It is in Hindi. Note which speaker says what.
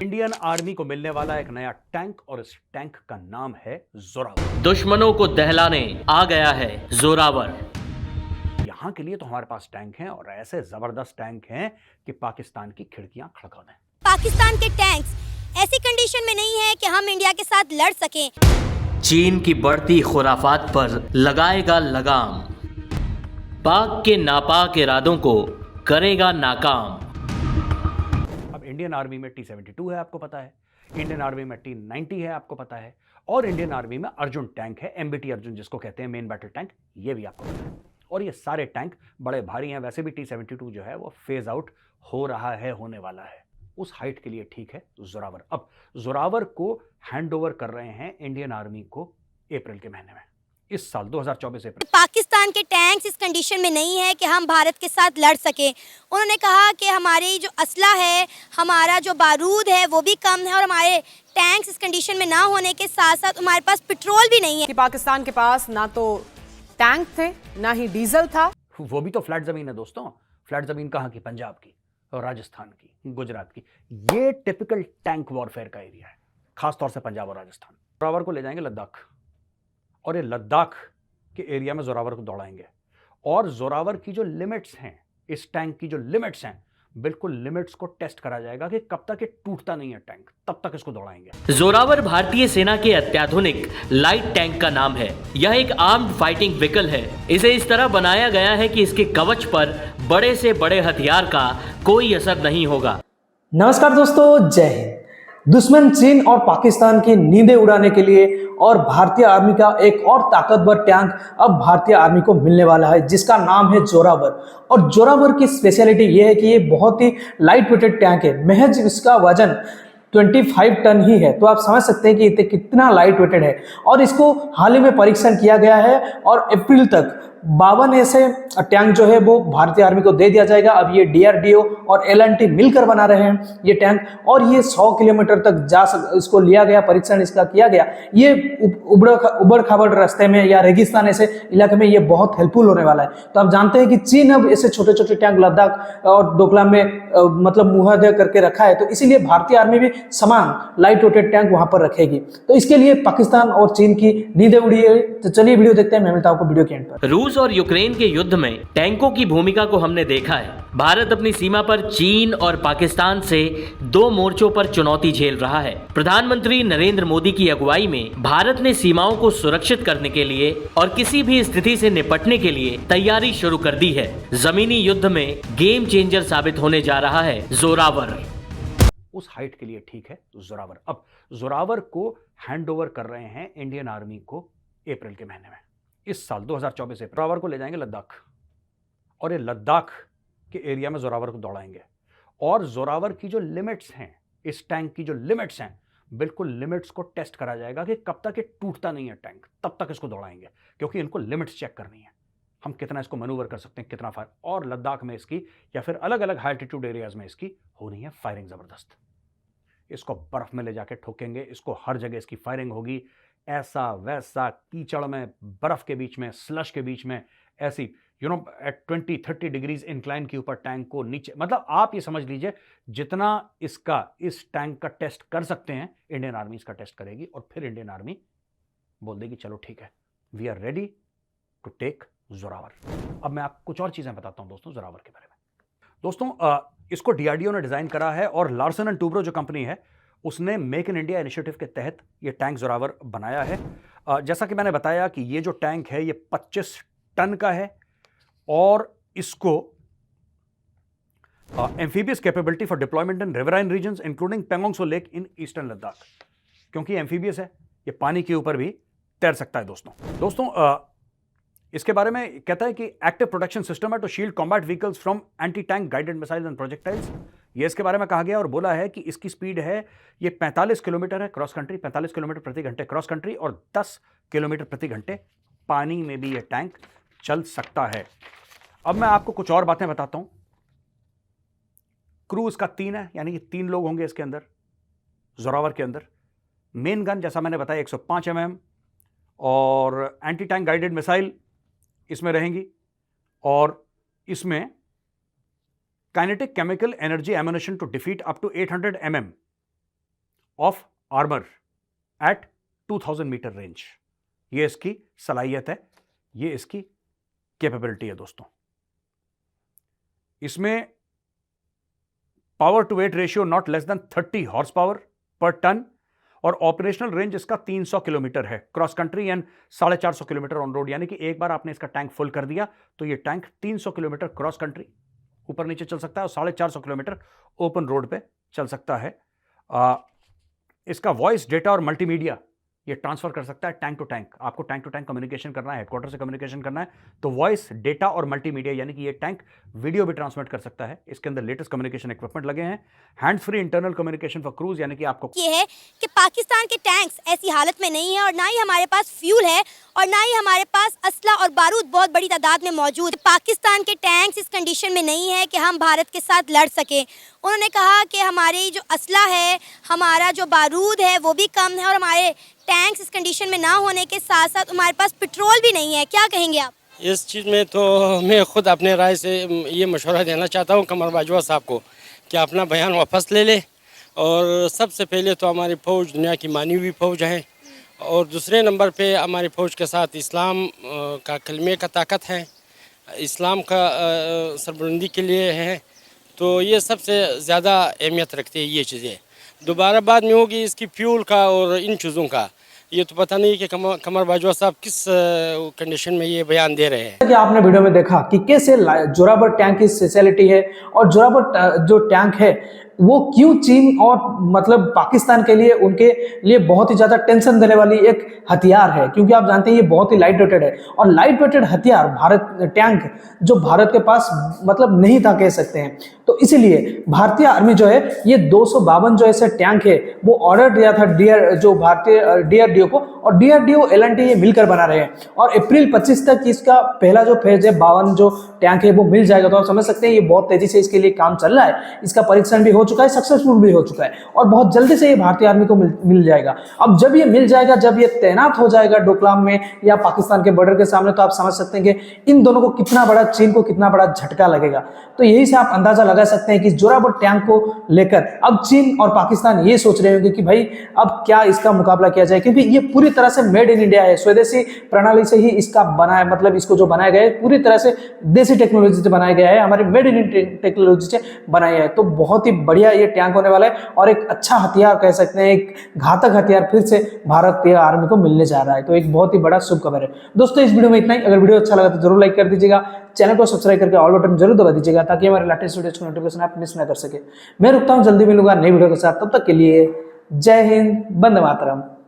Speaker 1: इंडियन आर्मी को मिलने वाला एक नया टैंक और इस टैंक का नाम है जोरावर।
Speaker 2: दुश्मनों को दहलाने आ गया है जोरावर।
Speaker 1: यहां के लिए तो हमारे पास टैंक हैं और ऐसे जबरदस्त टैंक हैं कि पाकिस्तान की खिड़कियां खड़का दें।
Speaker 3: पाकिस्तान के टैंक्स ऐसी कंडीशन में नहीं है कि हम इंडिया के साथ लड़ सकें।
Speaker 2: चीन की बढ़ती खुराफात पर लगाएगा लगाम, पाक के नापाक इरादों को करेगा नाकाम।
Speaker 1: अब इंडियन आर्मी में T-72 है, आपको पता है। इंडियन आर्मी में T-90 है, आपको पता है। और इंडियन आर्मी में अर्जुन टैंक है, MBT अर्जुन जिसको कहते हैं, मेन बैटल टैंक, ये भी आपको पता है। और ये सारे टैंक बड़े भारी हैं। वैसे भी T-72 जो है वो फेज आउट हो रहा है, होने वाला है। उस हाइट के लिए ठीक है जोरावर। अब जोरावर को हैंड ओवर कर रहे हैं इंडियन आर्मी को अप्रैल के महीने में, इस साल 2024 अप्रैल।
Speaker 3: पाकिस्तान के टैंक्स इस कंडीशन में नहीं है कि हम भारत के साथ लड़ सके। उन्होंने कहा कि हमारी जो असला है, हमारा जो बारूद है वो भी कम है और हमारे टैंक्स इस कंडीशन में ना होने के साथ साथ हमारे पास पेट्रोल भी नहीं है।
Speaker 4: कि पाकिस्तान के पास ना तो टैंक थे ना ही डीजल था।
Speaker 1: वो भी तो फ्लैट जमीन है दोस्तों। फ्लैट जमीन कहाँ की? पंजाब की और राजस्थान की, गुजरात की। ये टिपिकल टैंक वॉरफेयर का एरिया है, खासतौर से पंजाब और राजस्थान। जोरावर को ले जाएंगे लद्दाख और ये लद्दाख के एरिया में जोरावर को दौड़ाएंगे। और जोरावर की जो लिमिट्स हैं, इस टैंक की जो लिमिट्स हैं, बिल्कुल लिमिट्स को टेस्ट करा जाएगा कि कब तक ये टूटता नहीं है टैंक, तब तक इसको दौड़ाएंगे।
Speaker 2: जोरावर भारतीय सेना के अत्याधुनिक लाइट टैंक का नाम है। यह एक आर्म्ड फाइटिंग व्हीकल है। इसे इस तरह बनाया गया है कि इसके कवच पर बड़े से बड़े हथियार का कोई असर नहीं होगा।
Speaker 5: नमस्कार दोस्तों, जय हिंद। दुश्मन चीन और पाकिस्तान की नींदें उड़ाने के लिए और भारतीय आर्मी का एक और ताकतवर टैंक अब भारतीय आर्मी को मिलने वाला है, जिसका नाम है जोरावर। और जोरावर की स्पेशलिटी ये है कि ये बहुत ही लाइट वेटेड टैंक है। महज इसका वजन 25 टन ही है, तो आप समझ सकते हैं कि इतने कितना लाइट वेटेड है। और इसको हाल ही में परीक्षण किया गया है और अप्रैल तक 52 ऐसे टैंक जो है वो भारतीय आर्मी को दे दिया जाएगा। अब ये DRDO और L&T मिलकर बना रहे हैं ये टैंक, और ये 100 किलोमीटर तक इसको लिया गया, परीक्षण इसका किया गया। ये उबड़ खाबड़ रास्ते में या रेगिस्तान ऐसे इलाके में ये बहुत हेल्पफुल होने वाला है। तो आप जानते हैं कि चीन अब ऐसे छोटे छोटे टैंक लद्दाख और डोकलाम में मतलब मुहैया करके रखा है, तो इसीलिए भारतीय आर्मी भी समान लाइट वेटेड टैंक वहां पर रखेगी। तो इसके लिए पाकिस्तान और चीन की नींदें उड़ी है। तो चलिए वीडियो देखते हैं, मैं मिलता हूं आपको वीडियो के एंड पर।
Speaker 2: रूस और यूक्रेन के युद्ध में टैंकों की भूमिका को हमने देखा है। भारत अपनी सीमा पर चीन और पाकिस्तान से दो मोर्चों पर चुनौती झेल रहा है। प्रधानमंत्री नरेंद्र मोदी की अगुवाई में भारत ने सीमाओं को सुरक्षित करने के लिए और किसी भी स्थिति से निपटने के लिए तैयारी शुरू कर दी है। जमीनी युद्ध में गेम चेंजर साबित होने जा रहा है जोरावर।
Speaker 1: उस हाइट के लिए ठीक है जोरावर। अब जोरावर को हैंड ओवर कर रहे हैं इंडियन आर्मी को अप्रैल के महीने में, इस साल 2024 अप्रैल। जोरावर को ले जाएंगे लद्दाख और ये लद्दाख के एरिया में जोरावर को दौड़ाएंगे। और जोरावर की जो लिमिट्स हैं, इस टैंक की जो लिमिट्स हैं, बिल्कुल लिमिट्स को टेस्ट करा जाएगा कि कब तक ये टूटता नहीं है टैंक, तब तक इसको दौड़ाएंगे। क्योंकि इनको लिमिट्स चेक करनी है, हम कितना इसको मैनूवर कर सकते हैं, कितना फायर। और लद्दाख में इसकी या फिर अलग अलग हाई एल्टीट्यूड एरियाज में इसकी होनी है फायरिंग जबरदस्त। इसको बर्फ में ले जाके ठोकेंगे, इसको हर जगह इसकी फायरिंग होगी। ऐसा वैसा कीचड़ में, बर्फ के बीच में, स्लश के बीच में, ऐसी एट 20-30 डिग्रीज इंक्लाइन के ऊपर टैंक को नीचे, मतलब आप ये समझ लीजिए जितना इस टैंक का टेस्ट कर सकते हैं इंडियन आर्मी इसका टेस्ट करेगी। और फिर इंडियन आर्मी बोल देगी चलो ठीक है, we are ready to take Zorawar. अब मैं आपको कुछ और चीजें बताता हूं दोस्तों जोरावर के बारे में। दोस्तों इसको DRDO ने डिजाइन करा है और लार्सन एंड टूब्रो जो कंपनी है उसने मेक इन इंडिया इनिशिएटिव के तहत ये टैंक जोरावर बनाया है। जैसा कि मैंने बताया कि ये जो टैंक है ये 25 टन का है और इसको amphibious capability for deployment in riverine regions including Pangong Tso lake in eastern Ladakh. क्योंकि एम्फीबियस है, ये पानी के ऊपर भी तैर सकता है दोस्तों। इसके बारे में कहता है कि एक्टिव प्रोटेक्शन सिस्टम है to shield combat vehicles from anti tank guided missiles and projectiles. ये इसके बारे में कहा गया और बोला है कि इसकी स्पीड है, ये 45 किलोमीटर है क्रॉस कंट्री, 45 किलोमीटर प्रति घंटे क्रॉस कंट्री, और 10 किलोमीटर प्रति घंटे पानी में भी ये टैंक चल सकता है। अब मैं आपको कुछ और बातें बताता हूं। क्रू इसका 3 है, यानी कि 3 लोग होंगे इसके अंदर, जोरावर के अंदर। मेन गन जैसा मैंने बताया 105 mm और एंटी टैंक गाइडेड मिसाइल इसमें रहेंगी। और इसमें kinetic chemical energy ammunition to defeat up to 800 mm of armour at 2000 metre range. ये इसकी सलाहियत है, ये इसकी कैपेबिलिटी है दोस्तों। इसमें power to weight ratio not less than 30 horse power per ton और ऑपरेशनल रेंज इसका 300 किलोमीटर है cross country and 450 kilometre on road. यानी कि एक बार आपने इसका टैंक फुल कर दिया तो ये टैंक 300 किलोमीटर क्रॉस कंट्री ऊपर नीचे चल सकता है और 450 किलोमीटर ओपन रोड पे चल सकता है। इसका वॉइस, डेटा और मल्टीमीडिया ये ट्रांसफर कर सकता है टैंक टू टैंक। आपको टैंक टू टैंक कम्युनिकेशन करना है, हेडक्वार्टर से कम्युनिकेशन करना है, तो वॉइस, डेटा और मल्टीमीडिया यानी कि ये टैंक वीडियो भी ट्रांसमिट कर सकता है। इसके अंदर लेटेस्ट कम्युनिकेशन इक्विपमेंट लगे हैं। Hand free internal communication for cruise, यानी कि आपको
Speaker 3: ये है कि पाकिस्तान के टैंक्स ऐसी हालत में नहीं है और ना ही हमारे पास फ्यूल है और ना ही हमारे पास असला और बारूद बहुत बड़ी तादाद में मौजूद है। पाकिस्तान के टैंक्स इस कंडीशन में नहीं है कि हम भारत के साथ लड़ सकें। उन्होंने कहा कि हमारी जो असला है, हमारा जो बारूद है वो भी कम है और हमारे टैंक्स इस कंडीशन में ना होने के साथ साथ हमारे पास पेट्रोल भी नहीं है। क्या कहेंगे आप
Speaker 6: इस चीज़ में? तो मैं खुद अपने राय से ये मशवरा देना चाहता हूँ कमर बाजवा साहब को कि अपना बयान वापस ले ले। और सबसे पहले तो हमारी फ़ौज दुनिया की मानी हुई फ़ौज है और दूसरे नंबर पे हमारी फ़ौज के साथ इस्लाम का कलमे का ताकत है, इस्लाम का सरबुलंदी के लिए है। तो ये सबसे ज़्यादा अहमियत रखती है ये चीज़ें। दोबारा बाद में होगी इसकी फ्यूल का और इन चीज़ों का, ये तो पता नहीं कि कमर बाजवा साहब किस कंडीशन में ये बयान दे रहे हैं।
Speaker 5: कि आपने वीडियो में देखा कि कैसे जोरावर टैंक की स्पेशलिटी है और जोरावर जो टैंक है वो क्यों चीन और मतलब पाकिस्तान के लिए, उनके लिए बहुत ही ज़्यादा टेंशन देने वाली एक हथियार है, क्योंकि आप जानते हैं ये बहुत ही लाइट वेटेड है। और लाइट वेटेड हथियार भारत टैंक जो भारत के पास मतलब नहीं था कह सकते हैं। तो इसीलिए भारतीय आर्मी जो है ये 252 जो ऐसे टैंक है वो ऑर्डर दिया था भारतीय DRDO को, और DRDO L&T ये मिलकर बना रहे हैं और अप्रैल 25 तक इसका पहला जो फेज है 52 जो टैंक है वो मिल जाएगा। तो आप समझ सकते हैं ये बहुत तेजी से इसके लिए काम चल रहा है। इसका परीक्षण भी हो चुका है, सक्सेसफुल भी हो चुका है और बहुत जल्दी से ये भारतीय आर्मी को मिल जाएगा। अब जब ये मिल जाएगा, जब ये तैनात हो जाएगा डोकलाम में या पाकिस्तान के बॉर्डर के सामने, तो आप समझ सकते हैं कि इन दोनों को कितना बड़ा, चीन को कितना बड़ा झटका लगेगा। तो यही से आप अंदाजा लगा सकते हैं कि जोरावर टैंक को लेकर अब चीन और पाकिस्तान ये सोच रहे होंगे कि भाई अब क्या इसका मुकाबला किया जाए, क्योंकि ये पूरी तरह से मेड इन इंडिया है, स्वदेशी प्रणाली से ही इसका बना है, मतलब इसको जो बनाया गया है पूरी तरह से देसी टेक्नोलॉजी से बनाया गया है, हमारे मेड इन टेक्नोलॉजी से बनाया है। तो बहुत ही बढ़िया ये टैंक होने वाला है और एक अच्छा हथियार कह सकते हैं, एक घातक हथियार फिर से भारतीय आर्मी को मिलने जा रहा है। तो एक बहुत ही बड़ा शुभ खबर है। दोस्तों इस वीडियो में इतना ही। अगर वीडियो अच्छा लगा तो जरूर लाइक कर दीजिएगा, चैनल को सब्सक्राइब करके ऑल बटन जरूर दबा दीजिएगा ताकि हमारे लेटेस्ट वीडियोस की नोटिफिकेशन आप मिस ना कर सके। मैं रुकता हूं, जल्दी मिलूंगा नई वीडियो के साथ। तब तक के लिए जय हिंद, वंदे मातरम।